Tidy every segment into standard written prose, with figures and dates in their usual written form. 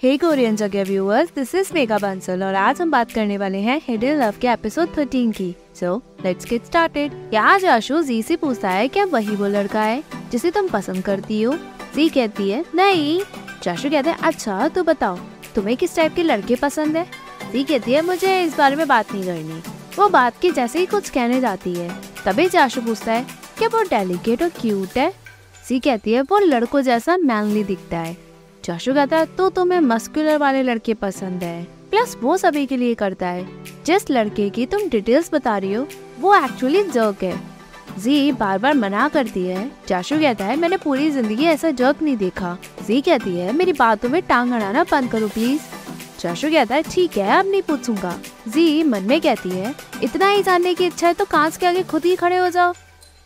हे Korean जगह viewers, this is mega Bansal और आज हम बात करने वाले हैं हिडन लव के एपिसोड 13 की। So let's get started. यहाँ जाशु जी से पूछता है क्या वही वो लड़का है जिसे तुम पसंद करती हो। जी कहती है नहीं। जाशु कहता है अच्छा तो बताओ तुम्हें किस टाइप के लड़के पसंद है। जी कहती है मुझे इस बारे में बात नहीं करनी। वो बात के जैसे ही कुछ कहने जाती है तभी जाशु पूछता है क्या वो डेलिकेट और क्यूट है। जी कहती है वो लड़कों जैसा मैनली दिखता है। जाशु कहता है तो तुम्हें मस्कुलर वाले लड़के पसंद है, प्लस वो सभी के लिए करता है। जिस लड़के की तुम डिटेल्स बता रही हो वो एक्चुअली जर्क है। जी बार बार मना करती है। जाशु कहता है मैंने पूरी जिंदगी ऐसा जर्क नहीं देखा। जी कहती है मेरी बातों में टांग अड़ाना बंद करो प्लीज। जाशु कहता है ठीक है अब नहीं पूछूंगा। जी मन में कहती है इतना ही जानने की इच्छा है तो कांच के आगे खुद ही खड़े हो जाओ।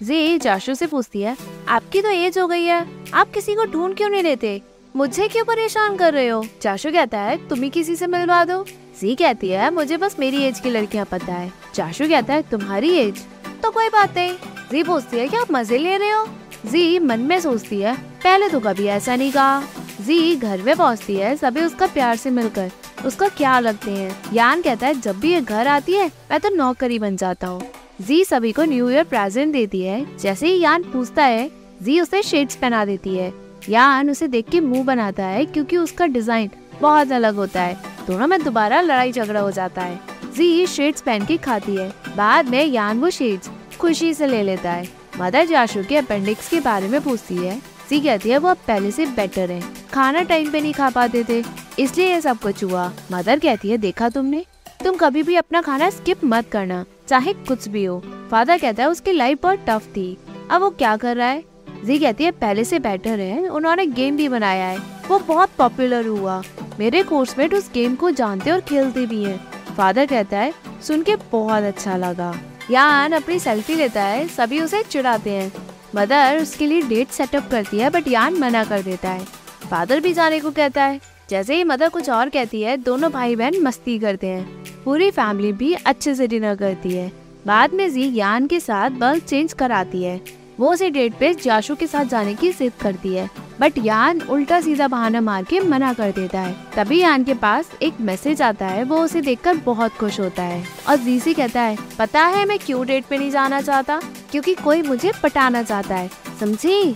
जी जाशु से पूछती है आपकी तो एज हो गई है, आप किसी को ढूंढ क्यों नहीं लेते, मुझे क्यों परेशान कर रहे हो। जाशु कहता है तुम ही किसी से मिलवा दो। जी कहती है मुझे बस मेरी एज की लड़कियां पता है। जाशु कहता है तुम्हारी एज तो कोई बात नहीं। जी पूछती है क्या आप मजे ले रहे हो। जी मन में सोचती है पहले तो कभी ऐसा नहीं कहा। जी घर में पहुंचती है, सभी उसका प्यार से मिलकर उसका ख्याल रखते हैं। यान कहता है जब भी ये घर आती है मैं तो नौकरी बन जाता हूँ। जी सभी को न्यू ईयर प्रेजेंट देती है। जैसे ही यान पूछता है जी उसे शेड्स पहना देती है। यान उसे देख के मुंह बनाता है क्योंकि उसका डिजाइन बहुत अलग होता है। दोनों में दोबारा लड़ाई झगड़ा हो जाता है। जी शेड्स पहन के खाती है। बाद में यान वो शेड्स खुशी से ले लेता है। मदर जाशु के अपेंडिक्स के बारे में पूछती है। जी कहती है वो अब पहले से बेटर है, खाना टाइम पे नहीं खा पाते थे इसलिए ये सब कुछ हुआ। मदर कहती है देखा तुमने, तुम कभी भी अपना खाना स्किप मत करना चाहे कुछ भी हो। फादर कहता है उसकी लाइफ बहुत टफ थी, अब वो क्या कर रहा है। जी कहती है पहले से बेटर है, उन्होंने गेम भी बनाया है वो बहुत पॉपुलर हुआ। मेरे कोर्समेट उस गेम को जानते और खेलते भी हैं। फादर कहता है सुन के बहुत अच्छा लगा। यान अपनी सेल्फी लेता है, सभी उसे चिढ़ाते हैं। मदर उसके लिए डेट सेटअप करती है बट यान मना कर देता है। फादर भी जाने को कहता है। जैसे ही मदर कुछ और कहती है दोनों भाई बहन मस्ती करते हैं। पूरी फैमिली भी अच्छे से डिनर करती है। बाद में जी यान के साथ बल्ब चेंज कराती है। वो उसे डेट पे जाशु के साथ जाने की जिद करती है बट यान उल्टा सीधा बहाना मार के मना कर देता है। तभी यान के पास एक मैसेज आता है, वो उसे देखकर बहुत खुश होता है और जी से कहता है पता है मैं क्यों डेट पे नहीं जाना चाहता, क्योंकि कोई मुझे पटाना चाहता है, समझी।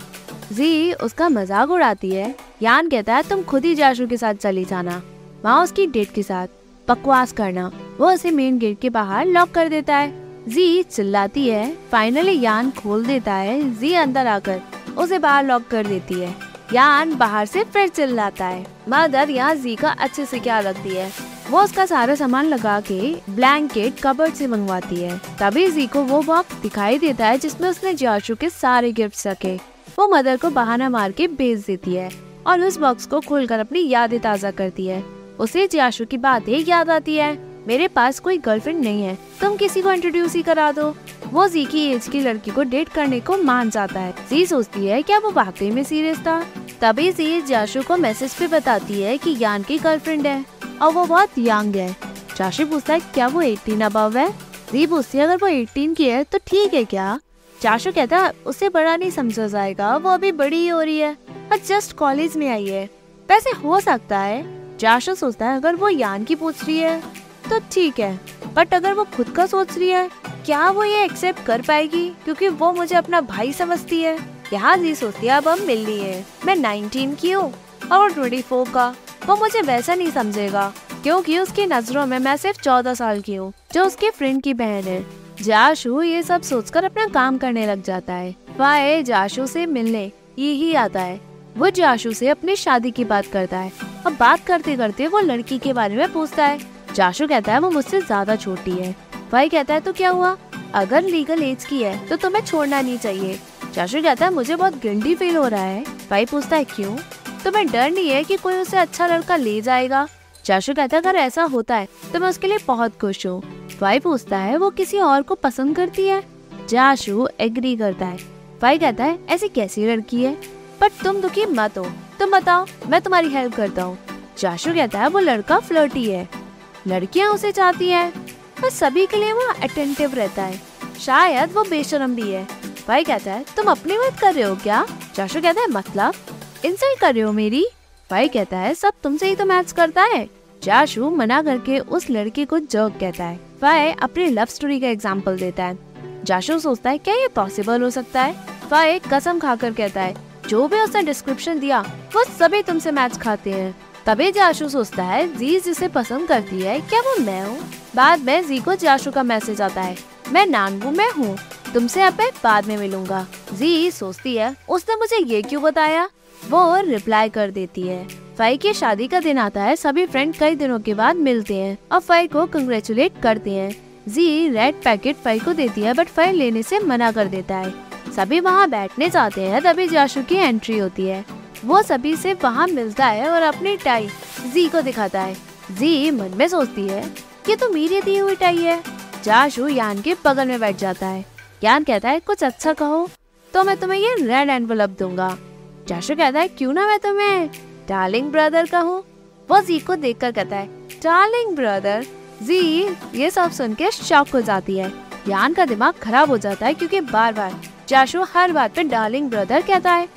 जी उसका मजाक उड़ाती है। यान कहता है तुम खुद ही जाशु के साथ चली जाना, वहाँ उसकी डेट के साथ बकवास करना। वो उसे मेन गेट के बाहर लॉक कर देता है। जी चिल्लाती है। फाइनली यान खोल देता है। जी अंदर आकर उसे बाहर लॉक कर देती है। यान बाहर से फिर चिल्लाता है। मदर यहाँ जी का अच्छे से ख्याल रखती है। वो उसका सारा सामान लगा के ब्लैंकेट कबर्ड से मंगवाती है। तभी जी को वो बॉक्स दिखाई देता है जिसमें उसने जाशु के सारे गिफ्ट रखे। वो मदर को बहाना मार के बेच देती है और उस बॉक्स को खोलकर अपनी यादें ताज़ा करती है। उसे जाशु की बातें याद आती है। मेरे पास कोई गर्लफ्रेंड नहीं है, तुम किसी को इंट्रोड्यूस ही करा दो। वो जी की एज की लड़की को डेट करने को मान जाता है। जी सोचती है क्या वो वाकई में सीरियस था। तभी जी जाशु को मैसेज पे बताती है कि यान की गर्लफ्रेंड है और वो बहुत यंग है। जाशु पूछता है क्या वो 18 अबव है। जी पूछती है अगर वो 18 की है तो ठीक है क्या। जाशु कहता है उसे बड़ा नहीं समझा जाएगा, वो अभी बड़ी ही हो रही है और जस्ट कॉलेज में आई है, वैसे हो सकता है। जाशु सोचता है अगर वो यान की पूछ रही है तो ठीक है, बट अगर वो खुद का सोच रही है क्या वो ये एक्सेप्ट कर पाएगी, क्योंकि वो मुझे अपना भाई समझती है। यहाँ जी सोचती है अब हम मिल ली है, मैं 19 की हूँ और 24 का, वो मुझे वैसा नहीं समझेगा क्योंकि उसकी नजरों में मैं सिर्फ 14 साल की हूँ जो उसके फ्रेंड की बहन है। जाशु ये सब सोचकर अपना काम करने लग जाता है। वह जाशु से मिलने यही आता है। वो जाशु से अपनी शादी की बात करता है और बात करते करते वो लड़की के बारे में पूछता है। जाशु कहता है वो मुझसे ज्यादा छोटी है। भाई कहता है तो क्या हुआ, अगर लीगल एज की है तो तुम्हें छोड़ना नहीं चाहिए। जाशु कहता है मुझे बहुत गिल्टी फील हो रहा है। भाई पूछता है क्यों, तुम्हें डर नहीं है कि कोई उसे अच्छा लड़का ले जाएगा। जाशु कहता है अगर ऐसा होता है तो मैं उसके लिए बहुत खुश हूँ। भाई पूछता है वो किसी और को पसंद करती है। जाशु एग्री करता है। भाई कहता है ऐसी कैसी लड़की है, पर तुम दुखी मत हो, तुम बताओ मैं तुम्हारी हेल्प करता हूँ। जाशु कहता है वो लड़का फ्लर्टी है, लड़कियां उसे चाहती हैं, पर सभी के लिए वो अटेंटिव रहता है, शायद वो बेशर्म भी है। भाई कहता है तुम अपनी बात कर रहे हो क्या। जाशु कहता है मतलब इंसल्ट कर रहे हो मेरी। फाई कहता है सब तुमसे ही तो मैच करता है। जाशु मना करके उस लड़के को जर्क कहता है। फाई अपनी लव स्टोरी का एग्जाम्पल देता है। जाशु सोचता है क्या ये पॉसिबल हो सकता है। फाई कसम खाकर कहता है जो भी उसने डिस्क्रिप्शन दिया वो सभी तुमसे मैच खाते हैं। तभी जाशु सोचता है जी जिसे पसंद करती है क्या वो मैं हूँ। बाद में जी को जाशु का मैसेज आता है मैं नानबू में हूँ, तुमसे अब मैं बाद में मिलूंगा। जी सोचती है उसने मुझे ये क्यों बताया। वो रिप्लाई कर देती है। फाई की शादी का दिन आता है। सभी फ्रेंड कई दिनों के बाद मिलते हैं और फाई को कंग्रेचुलेट करते हैं। जी रेड पैकेट फाई को देती है बट फाई लेने से मना कर देता है। सभी वहाँ बैठने जाते हैं तभी जाशु की एंट्री होती है। वो सभी से वहाँ मिलता है और अपनी टाई जी को दिखाता है। जी मन में सोचती है ये तो मेरी दी हुई टाई है। जाशु यान के बगल में बैठ जाता है। यान कहता है कुछ अच्छा कहो तो मैं तुम्हें ये रेड एनवेलप दूंगा। जाशु कहता है क्यों ना मैं तुम्हें डार्लिंग ब्रदर कहूँ। वो जी को देखकर कहता है डार्लिंग ब्रदर। जी ये सब सुन के शॉक हो जाती है। यान का दिमाग खराब हो जाता है क्योंकि बार बार जाशु हर बात पे डार्लिंग ब्रदर कहता है।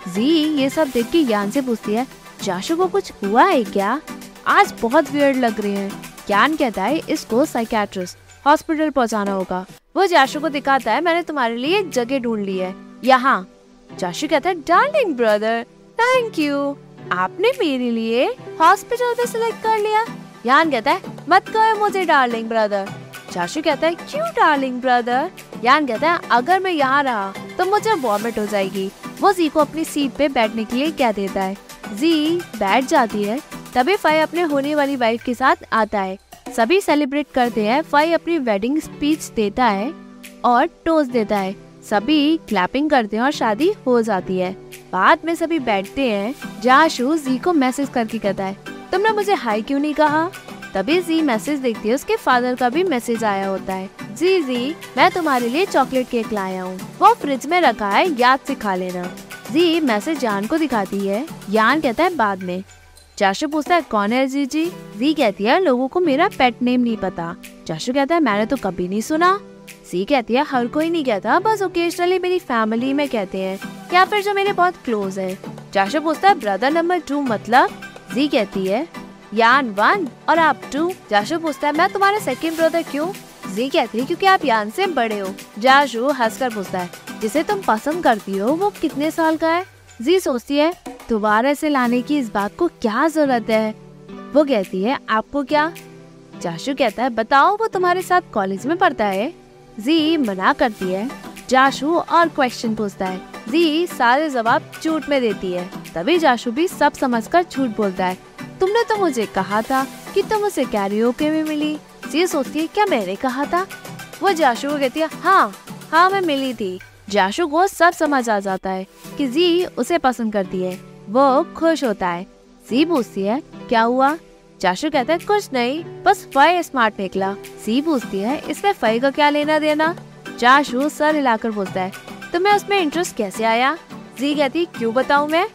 जी ये सब देख के यान से पूछती है जाशु को कुछ हुआ है क्या, आज बहुत वियर्ड लग रहे हैं। यान कहता है इसको साइकियाट्रिस्ट हॉस्पिटल पहुंचाना होगा। वो जाशु को दिखाता है मैंने तुम्हारे लिए एक जगह ढूंढ ली है यहाँ। जाशु कहता है डार्लिंग ब्रदर थैंक यू, आपने मेरे लिए हॉस्पिटल पे सिलेक्ट कर लिया। यान कहता है मत कहो मुझे डार्लिंग ब्रदर। जाशु कहता है क्यों डार्लिंग ब्रदर। यान कहता है अगर मैं यहाँ रहा तो मुझे वॉमिट हो जाएगी। वो जी को अपनी सीट पे बैठने के लिए कह देता है। जी बैठ जाती है। तभी फाई अपने होने वाली वाइफ के साथ आता है। सभी सेलिब्रेट करते हैं। फाई अपनी वेडिंग स्पीच देता है और टोस्ट देता है। सभी क्लैपिंग करते हैं और शादी हो जाती है। बाद में सभी बैठते हैं। जाशु जी को मैसेज करके कहता है तुमने मुझे हाई क्यों नहीं कहा। तभी जी मैसेज देखती है उसके फादर का भी मैसेज आया होता है। जी मैं तुम्हारे लिए चॉकलेट केक लाया हूँ, वो फ्रिज में रखा है, याद से खा लेना। जी मैसेज यान को दिखाती है। यान कहता है बाद में। जाशु पूछता है कौन है जी। जी कहती है लोगों को मेरा पेट नेम नहीं पता। जाशु कहता है मैंने तो कभी नहीं सुना। जी कहती है हर कोई नहीं कहता, बस ओकेजनली मेरी फैमिली में कहते हैं या फिर जो मेरे बहुत क्लोज है। जाशु पूछता है ब्रदर नंबर 2 मतलब। जी कहती है यान 1 और आप 2। जाशु पूछता है मैं तुम्हारा सेकंड ब्रदर क्यों। जी कहती है क्योंकि आप यान से बड़े हो। जाशु हंसकर पूछता है जिसे तुम पसंद करती हो वो कितने साल का है। जी सोचती है दोबारा से लाने की इस बात को क्या जरूरत है। वो कहती है आपको क्या। जाशु कहता है बताओ वो तुम्हारे साथ कॉलेज में पढ़ता है। जी मना करती है। जाशु और क्वेश्चन पूछता है। जी सारे जवाब झूठ में देती है। तभी जाशु भी सब समझकर झूठ बोलता है तुमने तो मुझे कहा था कि तुम उसे कैरियोके में मिली। जी सोचती है क्या मैंने कहा था। वो जाशु को कहती है हाँ मैं मिली थी। जाशु को सब समझ आ जाता है कि जी उसे पसंद करती है। वो खुश होता है। जी पूछती है क्या हुआ। जाशु कहता है कुछ नहीं, बस फाई स्मार्ट निकला। सी पूछती है इसमें फाई का क्या लेना देना। जाशु सर हिलाकर पूछता है तुम्हें उसमें इंटरेस्ट कैसे आया। जी कहती क्यों बताऊं मैं।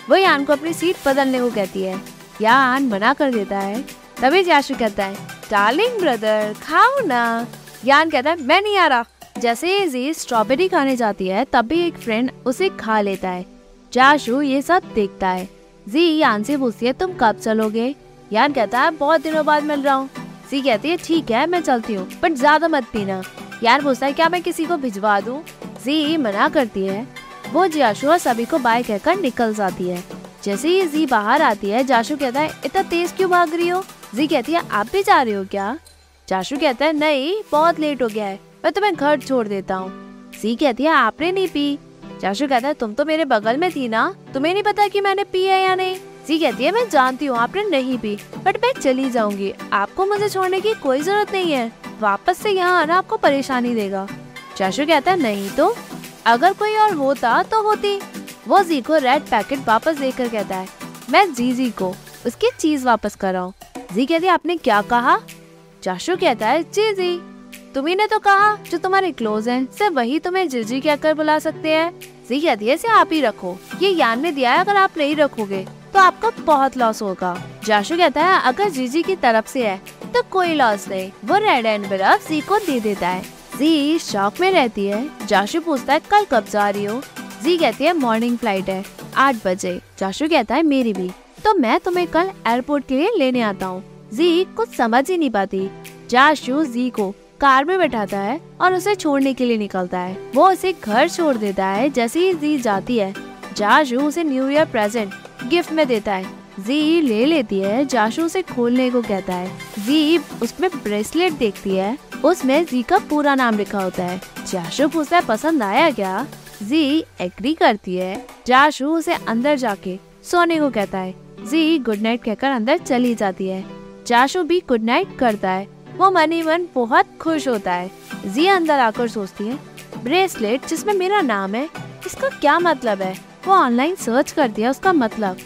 वो यान को अपनी सीट बदलने को कहती है। यान मना कर देता है। तभी जाशु कहता है डार्लिंग ब्रदर खाओ ना। यान कहता है मैं नहीं आ रहा। जैसे ही जी स्ट्रॉबेरी खाने जाती है तभी एक फ्रेंड उसे खा लेता है। जाशु ये सब देखता है। जी यान से पूछती है तुम कब चलोगे। यान कहता है बहुत दिनों बाद मिल रहा हूँ। जी कहती है ठीक है मैं चलती हूँ बट ज्यादा मत पीना। यान पूछता है क्या मैं किसी को भिजवा दूँ। जी मना करती है। वो जाशु और सभी को बाय कहकर निकल जाती है। जैसे ही जी बाहर आती है जाशु कहता है इतना तेज क्यों भाग रही हो। जी कहती है आप भी जा रहे हो क्या। जाशु कहता है नहीं बहुत लेट हो गया है, मैं तुम्हें घर छोड़ देता हूँ। जी कहती है आपने नहीं पी। जाशु कहता है तुम तो मेरे बगल में थी ना, तुम्हें नहीं पता कि मैंने पी है या नहीं। जी कहती है मैं जानती हूँ आपने नहीं पी बट मैं चली जाऊंगी, आपको मुझे छोड़ने की कोई जरूरत नहीं है, वापस से यहाँ आना आपको परेशानी देगा। जाशु कहता है नहीं तो अगर कोई और होता तो होती। वो जी को रेड पैकेट वापस देकर कहता है मैं जी को उसकी चीज वापस कर रहा हूँ। जी कहती है आपने क्या कहा। जाशु कहता है जी तुम्ही ने तो कहा जो तुम्हारे क्लोज हैं सिर्फ वही तुम्हें जीजी कहकर बुला सकते हैं। जी कहती है इसे आप ही रखो, ये यान ने दिया है, अगर आप नहीं रखोगे तो आपका बहुत लॉस होगा। जाशु कहता है अगर जीजी की तरफ से है तो कोई लॉस नहीं। वो रेड एनवेलप जी को दे देता है। जी शॉक में रहती है। जाशु पूछता है कल कब जा रही हो। जी कहती है मॉर्निंग फ्लाइट है 8 बजे। जाशु कहता है मेरी भी। तो मैं तुम्हें कल एयरपोर्ट के लिए लेने आता हूँ। जी कुछ समझ ही नहीं पाती। जाशू जी को कार में बैठाता है और उसे छोड़ने के लिए निकलता है। वो उसे घर छोड़ देता है। जैसे ही जी जाती है, जाशू उसे न्यू ईयर प्रेजेंट गिफ्ट में देता है। जी ले लेती है। जाशू उसे खोलने को कहता है। जी उसमें ब्रेसलेट देखती है, उसमें जी का पूरा नाम लिखा होता है। जाशू पूछता है पसंद आया क्या? जी एग्री करती है। जाशू उसे अंदर जाके सोने को कहता है। जी गुड नाइट कहकर अंदर चली जाती है। जाशू भी गुड नाइट करता है। वो मन ही मन बहुत खुश होता है। जी अंदर आकर सोचती है ब्रेसलेट जिसमें मेरा नाम है, इसका क्या मतलब है? वो ऑनलाइन सर्च करती है, उसका मतलब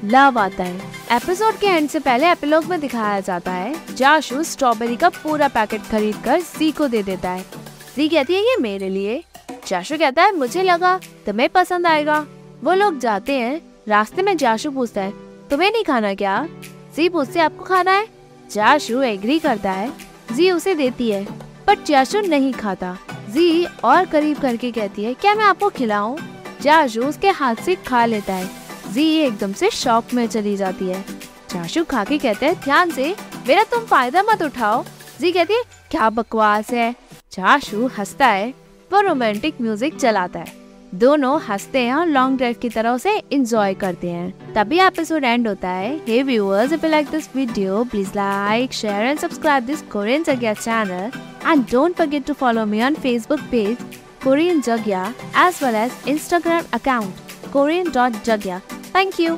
लव आता है। एपिसोड के एंड से पहले एपिलॉग में दिखाया जाता है जाशू स्ट्रॉबेरी का पूरा पैकेट खरीद कर जी को दे देता है। जी कहती है ये मेरे लिए। जाशू कहता है मुझे लगा तुम्हें पसंद आएगा। वो लोग जाते हैं। रास्ते में जाशू पूछता है तुम्हें नहीं खाना क्या? जी पूछती है आपको खाना है? जाशू एग्री करता है। जी उसे देती है पर जाशू नहीं खाता। जी और करीब करके कहती है क्या मैं आपको खिलाऊं? जाशू उसके हाथ से खा लेता है। जी एकदम से शॉक में चली जाती है। जाशू खा के कहते हैं ध्यान से, मेरा तुम फायदा मत उठाओ। जी कहती है क्या बकवास है। जाशू हंसता है। वो रोमांटिक म्यूजिक चलाता है। दोनों हंसते हैं और लॉन्ग ड्राइव की तरह उसे एंजॉय करते हैं। तभी एपिसोड एंड होता है। Hey viewers, if you like this video, please like, share and subscribe this Korean Jagya channel and don't forget to follow me on Facebook page Korean Jagya as well as Instagram account Korean.Jagya. Thank you.